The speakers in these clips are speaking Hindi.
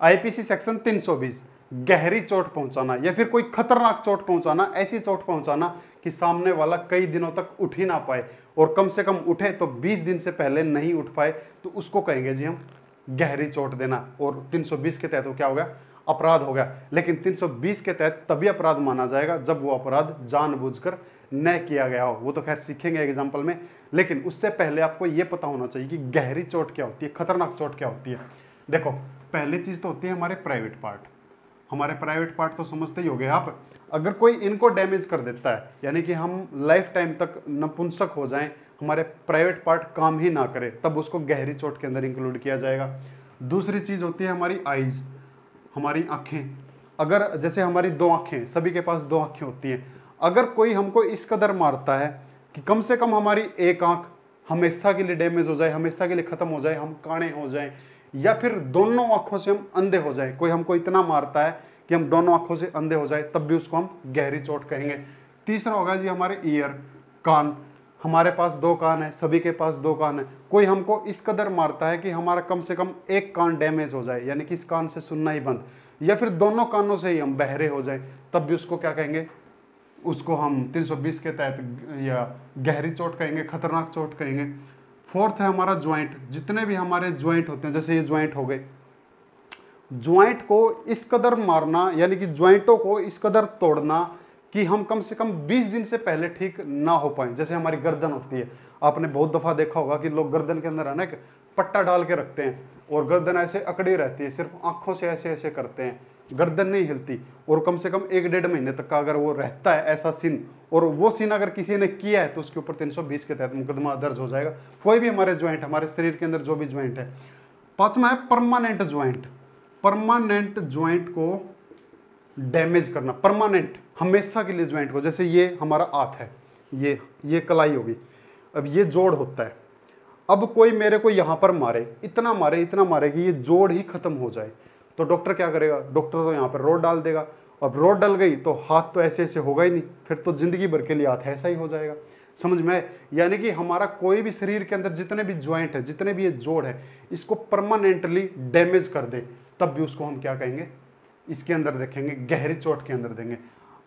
आईपीसी सेक्शन 320 गहरी चोट पहुंचाना या फिर कोई खतरनाक चोट पहुंचाना, ऐसी चोट पहुंचाना कि सामने वाला कई दिनों तक उठ ही ना पाए, और कम से कम उठे तो 20 दिन से पहले नहीं उठ पाए, तो उसको कहेंगे जी हम गहरी चोट देना। और 320 के तहत वो क्या हो गया, अपराध हो गया। लेकिन 320 के तहत तभी अपराध माना जाएगा जब वो अपराध जानबूझकर न किया गया हो। वो तो खैर सीखेंगे एग्जाम्पल में, लेकिन उससे पहले आपको ये पता होना चाहिए कि गहरी चोट क्या होती है, खतरनाक चोट क्या होती है। देखो, पहली चीज तो होती है हमारे प्राइवेट पार्ट। हमारे प्राइवेट पार्ट तो समझते ही होंगे आप। अगर कोई इनको डैमेज कर देता है, यानी कि हम लाइफ टाइम तक नपुंसक हो जाएं, हमारे प्राइवेट पार्ट काम ही ना करे, तब उसको गहरी चोट के अंदर इंक्लूड किया जाएगा। दूसरी चीज होती है हमारी आईज, हमारी आंखें। अगर जैसे हमारी दो आंखें, सभी के पास दो आंखें होती हैं, अगर कोई हमको इस कदर मारता है कि कम से कम हमारी एक आंख हमेशा के लिए डैमेज हो जाए, हमेशा के लिए खत्म हो जाए, हम काणे हो जाए, या फिर दोनों आंखों से हम अंधे हो जाए, कोई हमको इतना मारता है कि हम दोनों आंखों से अंधे हो जाए, तब भी उसको हम गहरी चोट कहेंगे। तीसरा होगा जी हमारे ईयर, कान। हमारे पास दो कान है, सभी के पास दो कान है, कोई हमको इस कदर मारता है कि हमारा कम से कम एक कान डैमेज हो जाए, यानी कि इस कान से सुनना ही बंद, या फिर दोनों कानों से ही हम बहरे हो जाए, तब भी उसको क्या कहेंगे, उसको हम 320 के तहत या गहरी चोट कहेंगे, खतरनाक चोट कहेंगे। फोर्थ है हमारा ज्वाइंट। जितने भी हमारे ज्वाइंट होते हैं, जैसे ये ज्वाइंट हो गए, ज्वाइंट को इस कदर मारना, यानी कि ज्वाइंटों को इस कदर तोड़ना कि हम कम से कम 20 दिन से पहले ठीक ना हो पाए। जैसे हमारी गर्दन होती है, आपने बहुत दफा देखा होगा कि लोग गर्दन के अंदर है ना एक पट्टा डाल के रखते हैं, और गर्दन ऐसे अकड़ी रहती है, सिर्फ आंखों से ऐसे ऐसे करते हैं, गर्दन नहीं हिलती, और कम से कम 1-1.5 महीने तक का अगर वो रहता है ऐसा सीन, और वो सीन अगर किसी ने किया है तो उसके ऊपर 320 के तहत मुकदमा दर्ज हो जाएगा। कोई भी हमारे ज्वाइंट, हमारे शरीर के अंदर जो भी ज्वाइंट है। पांचवा है परमानेंट ज्वाइंट। परमानेंट ज्वाइंट को डैमेज करना, परमानेंट, हमेशा के लिए ज्वाइंट को, जैसे ये हमारा हाथ है, ये कलाई होगी, अब ये जोड़ होता है, अब कोई मेरे को यहां पर मारे, इतना मारे कि ये जोड़ ही खत्म हो जाए, तो डॉक्टर क्या करेगा, डॉक्टर तो यहाँ पर रोड डाल देगा। अब रोड डल गई तो हाथ तो ऐसे ऐसे होगा ही नहीं, फिर तो जिंदगी भर के लिए हाथ ऐसा ही हो जाएगा। समझ में? यानी कि हमारा कोई भी शरीर के अंदर जितने भी ज्वाइंट है, जितने भी ये जोड़ है, इसको परमानेंटली डैमेज कर दे, तब भी उसको हम क्या कहेंगे, इसके अंदर देखेंगे गहरी चोट के अंदर देंगे।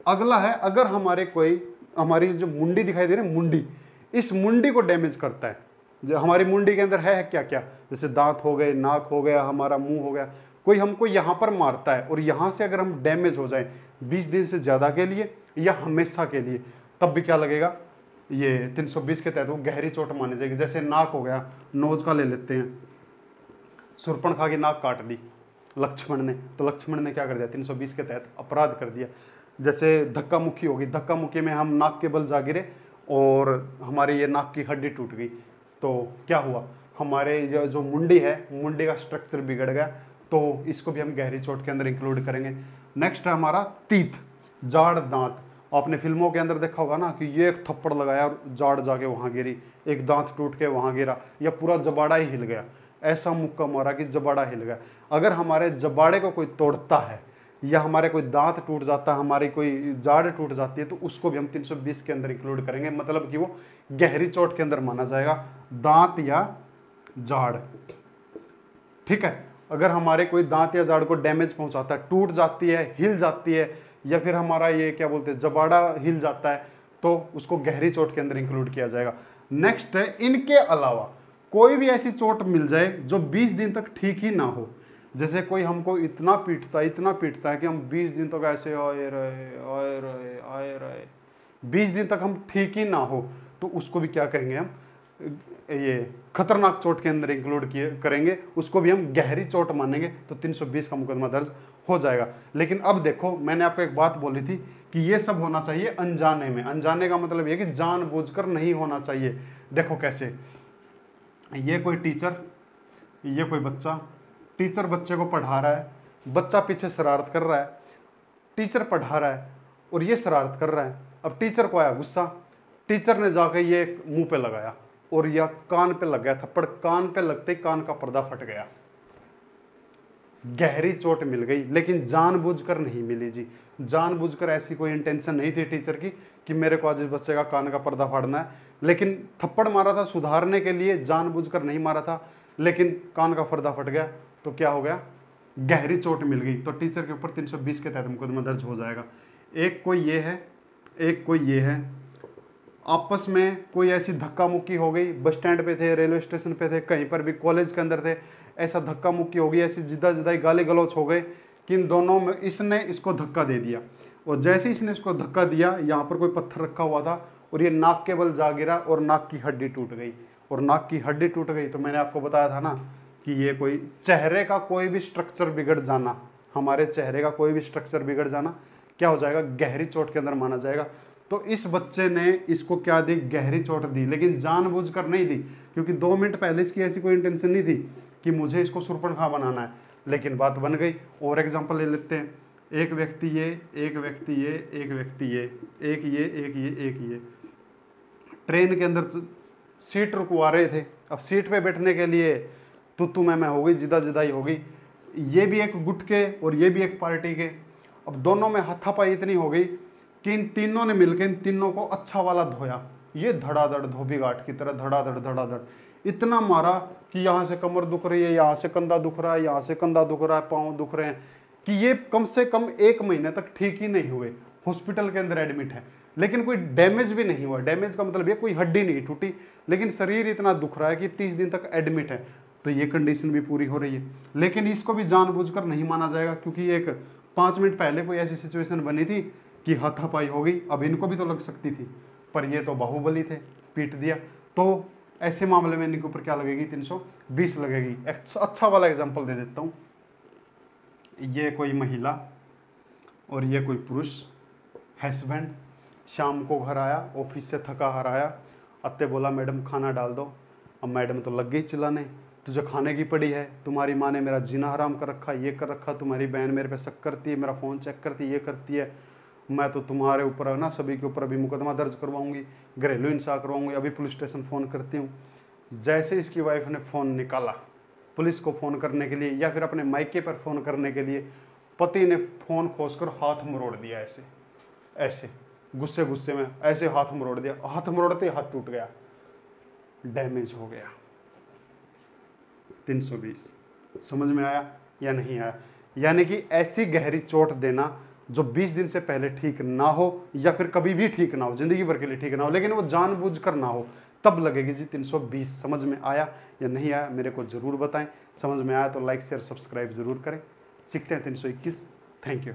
अगला है, अगर हमारी जो मुंडी दिखाई दे रही है, मुंडी, इस मुंडी को डैमेज करता है। जो हमारी मुंडी के अंदर है क्या क्या, जैसे दांत हो गए, नाक हो गया, हमारा मुंह हो गया, कोई हमको यहाँ पर मारता है और यहाँ से अगर हम डैमेज हो जाए 20 दिन से ज़्यादा के लिए या हमेशा के लिए, तब भी क्या लगेगा, ये 320 के तहत वो गहरी चोट मानी जाएगी। जैसे नाक हो गया, नोज का ले लेते हैं, शूर्पणखा की नाक काट दी लक्ष्मण ने, तो लक्ष्मण ने क्या कर दिया, 320 के तहत अपराध कर दिया। जैसे धक्का मुक्की होगी, धक्का मुक्की में हम नाक के बल जा गिरे और हमारी ये नाक की हड्डी टूट गई, तो क्या हुआ, हमारे जो मुंडी है, मुंडी का स्ट्रक्चर बिगड़ गया, तो इसको भी हम गहरी चोट के अंदर इंक्लूड करेंगे। नेक्स्ट है हमारा तीत, जाड़ दांत। आपने फिल्मों के अंदर देखा होगा ना कि ये एक थप्पड़ लगाया और जाड़ जाके वहां गिरी, एक दांत टूट के वहां गिरा, या पूरा जबाड़ा ही हिल गया, ऐसा मुक्का मारा कि जबाड़ा हिल गया। अगर हमारे जबाड़े को कोई तोड़ता है या हमारे कोई दांत टूट जाता है, हमारी कोई जाड़ टूट जाती है, तो उसको भी हम 320 के अंदर इंक्लूड करेंगे, मतलब कि वो गहरी चोट के अंदर माना जाएगा, दांत या जाड़। ठीक है, अगर हमारे कोई दांत या जाड़ को डैमेज पहुंचाता है, टूट जाती है, हिल जाती है, या फिर हमारा ये क्या बोलते हैं जबाड़ा हिल जाता है, तो उसको गहरी चोट के अंदर इंक्लूड किया जाएगा। नेक्स्ट है, इनके अलावा कोई भी ऐसी चोट मिल जाए जो 20 दिन तक ठीक ही ना हो। जैसे कोई हमको इतना पीटता है कि हम 20 दिन तक ऐसे आए रहे 20 दिन तक हम ठीक ही ना हो, तो उसको भी क्या करेंगे हम, ये खतरनाक चोट के अंदर इंक्लूड करेंगे, उसको भी हम गहरी चोट मानेंगे, तो 320 का मुकदमा दर्ज हो जाएगा। लेकिन अब देखो, मैंने आपको एक बात बोली थी कि ये सब होना चाहिए अनजाने में। अनजाने का मतलब ये कि जानबूझकर नहीं होना चाहिए। देखो कैसे, ये कोई टीचर, ये कोई बच्चा, टीचर बच्चे को पढ़ा रहा है, बच्चा पीछे शरारत कर रहा है, टीचर पढ़ा रहा है और ये शरारत कर रहा है। अब टीचर को आया गुस्सा, टीचर ने जाकर ये मुंह पे लगाया और यह कान पे लग गया थप्पड़, कान पे लगते ही कान का पर्दा फट गया, गहरी चोट मिल गई, लेकिन जानबूझकर नहीं मिली जी। जानबूझकर ऐसी कोई इंटेंशन नहीं थी टीचर की कि मेरे को आज इस बच्चे का कान का पर्दा फाड़ना है, लेकिन थप्पड़ मारा था सुधारने के लिए, जानबूझकर नहीं मारा था, लेकिन कान का पर्दा फट गया, तो क्या हो गया, गहरी चोट मिल गई तो टीचर के ऊपर 320 के तहत मुकदमा दर्ज हो जाएगा। एक कोई ये है, एक कोई ये है, आपस में कोई ऐसी धक्का मुक्की हो गई, बस स्टैंड पे थे, रेलवे स्टेशन पे थे, कहीं पर भी कॉलेज के अंदर थे, ऐसा धक्का मुक्की हो गई, ऐसी जिदा जिदाई गाली गलौच हो गए कि इन दोनों में इसने इसको धक्का दे दिया, और जैसे इसने इसको धक्का दिया, यहाँ पर कोई पत्थर रखा हुआ था और ये नाक के बल जा गिरा और नाक की हड्डी टूट गई, और नाक की हड्डी टूट गई तो मैंने आपको बताया था ना कि ये कोई चेहरे का कोई भी स्ट्रक्चर बिगड़ जाना, हमारे चेहरे का कोई भी स्ट्रक्चर बिगड़ जाना क्या हो जाएगा, गहरी चोट के अंदर माना जाएगा। तो इस बच्चे ने इसको क्या दी, गहरी चोट दी, लेकिन जानबूझकर नहीं दी, क्योंकि 2 मिनट पहले इसकी ऐसी कोई इंटेंशन नहीं थी कि मुझे इसको सुरपणखा बनाना है, लेकिन बात बन गई। और एग्जांपल ले लेते हैं, एक व्यक्ति ये, एक व्यक्ति ये, एक व्यक्ति ये, एक ये, एक ये, एक ये, ट्रेन के अंदर सीट रुकवा रहे थे, अब सीट पे बैठने के लिए तू मैं हो गई, जिदा जिदाई हो गई, ये भी एक गुट के और ये भी एक पार्टी के, अब दोनों में हाथापाई इतनी हो गई कि इन तीनों ने मिलकर इन तीनों को अच्छा वाला धोया, ये धड़ाधड़ धोबी घाट की तरह धड़ाधड़ धड़ाधड़ इतना मारा कि यहाँ से कमर दुख रही है, यहाँ से कंधा दुख रहा है, यहाँ से कंधा दुख रहा है, पाँव दुख रहे हैं, कि ये कम से कम 1 महीने तक ठीक ही नहीं हुए, हॉस्पिटल के अंदर एडमिट है, लेकिन कोई डैमेज भी नहीं हुआ। डैमेज का मतलब ये कोई हड्डी नहीं टूटी, लेकिन शरीर इतना दुख रहा है कि 30 दिन तक एडमिट है, तो ये कंडीशन भी पूरी हो रही है। लेकिन इसको भी जानबूझकर नहीं माना जाएगा, क्योंकि एक 5 मिनट पहले कोई ऐसी सिचुएशन बनी थी कि हाथापाई हो गई, अब इनको भी तो लग सकती थी, पर ये तो बाहुबली थे, पीट दिया, तो ऐसे मामले में इनके ऊपर क्या लगेगी, 320 लगेगी। अच्छा वाला एग्जाम्पल दे देता हूँ, ये कोई महिला और ये कोई पुरुष, हस्बैंड शाम को घर आया, ऑफिस से थका हार आया, अत्ते बोला मैडम खाना डाल दो, अब मैडम तो लग गई चिल्लाने, तुझे खाने की पड़ी है, तुम्हारी माँ ने मेरा जीना हराम कर रखा, ये कर रखा, तुम्हारी बहन मेरे पे शक करती है, मेरा फ़ोन चेक करती है, ये करती है, मैं तो तुम्हारे ऊपर ना सभी के ऊपर अभी मुकदमा दर्ज करवाऊंगी, घरेलू हिंसा करवाऊंगी, अभी पुलिस स्टेशन फ़ोन करती हूँ। जैसे इसकी वाइफ ने फ़ोन निकाला पुलिस को फ़ोन करने के लिए या फिर अपने मायके पर फ़ोन करने के लिए, पति ने फ़ोन खोसकर हाथ मरोड़ दिया, ऐसे ऐसे गुस्से गुस्से में ऐसे हाथ मरोड़ दिया, हाथ मरोड़ते हाथ टूट गया, डैमेज हो गया। 320 समझ में आया या नहीं आया? यानी कि ऐसी गहरी चोट देना जो 20 दिन से पहले ठीक ना हो या फिर कभी भी ठीक ना हो, जिंदगी भर के लिए ठीक ना हो, लेकिन वो जानबूझकर ना हो, तब लगेगी जी 320। समझ में आया या नहीं आया मेरे को जरूर बताएं। समझ में आया तो लाइक शेयर सब्सक्राइब जरूर करें। सीखते हैं 321। Thank you.